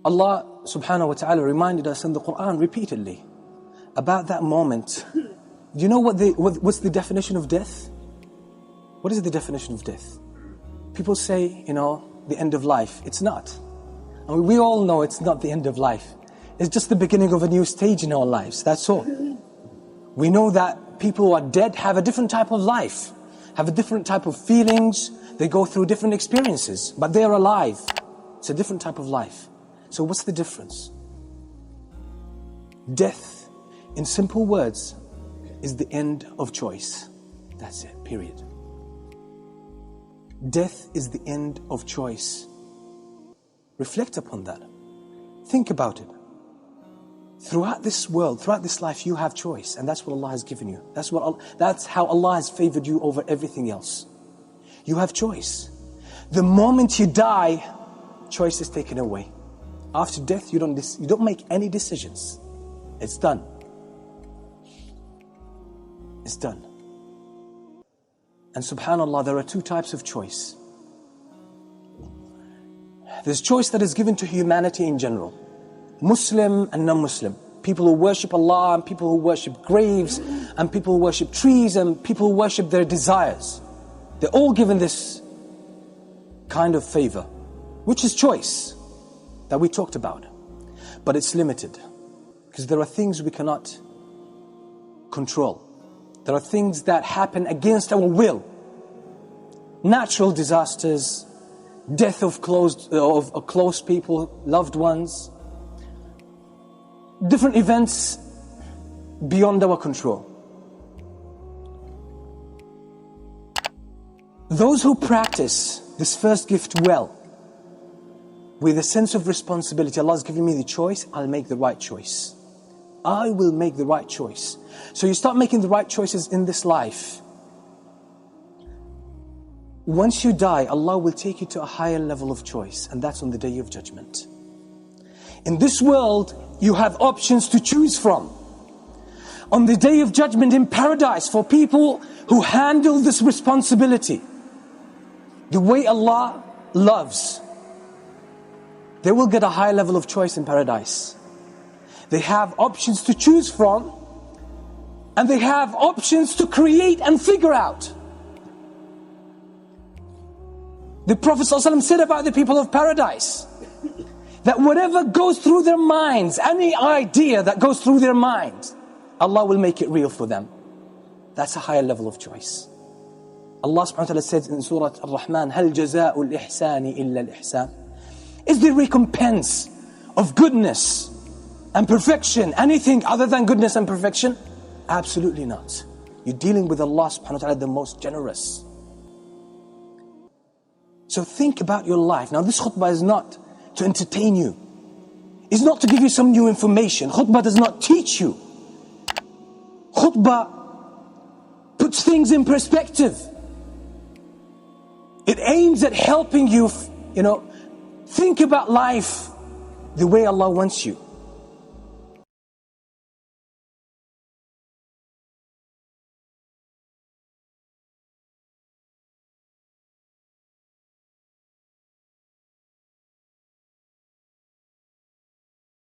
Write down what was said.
Allah subhanahu wa ta'ala reminded us in the Quran repeatedly about that moment. Do you know what's the definition of death? What is the definition of death? People say, the end of life. It's not. I mean, we all know it's not the end of life. It's just the beginning of a new stage in our lives, that's all. We know that people who are dead have a different type of life, have a different type of feelings, they go through different experiences, but they're alive. It's a different type of life. So what's the difference? Death, in simple words, is the end of choice. That's it, period. Death is the end of choice. Reflect upon that. Think about it. Throughout this world, throughout this life, you have choice, and that's what Allah has given you. That's how Allah has favored you over everything else. You have choice. The moment you die, choice is taken away. After death, you don't make any decisions. It's done. It's done. And subhanAllah, there are two types of choice. There's choice that is given to humanity in general. Muslim and non-Muslim. People who worship Allah and people who worship graves and people who worship trees and people who worship their desires. They're all given this kind of favor, which is choice that we talked about. But it's limited because there are things we cannot control. There are things that happen against our will. Natural disasters, death of close people, loved ones, different events beyond our control. Those who practice this first gift well, with a sense of responsibility, Allah has given me the choice, I'll make the right choice. I will make the right choice. So you start making the right choices in this life. Once you die, Allah will take you to a higher level of choice, and that's on the Day of Judgment. In this world, you have options to choose from. On the Day of Judgment in paradise, for people who handle this responsibility, the way Allah loves, they will get a high level of choice in paradise. They have options to choose from, and they have options to create and figure out. The Prophet ﷺ said about the people of paradise, that whatever goes through their minds, any idea that goes through their minds, Allah will make it real for them. That's a higher level of choice. Allah subhanahu wa ta'ala says in Surah Ar-Rahman, هَلْ جَزَاءُ الْإِحْسَانِ إِلَّا الْإِحْسَانِ. Is the recompense of goodness and perfection anything other than goodness and perfection? Absolutely not. You're dealing with Allah subhanahu wa ta'ala, the most generous. So think about your life. Now this khutbah is not to entertain you. It's not to give you some new information. Khutbah does not teach you. Khutbah puts things in perspective. It aims at helping you, think about life the way Allah wants you.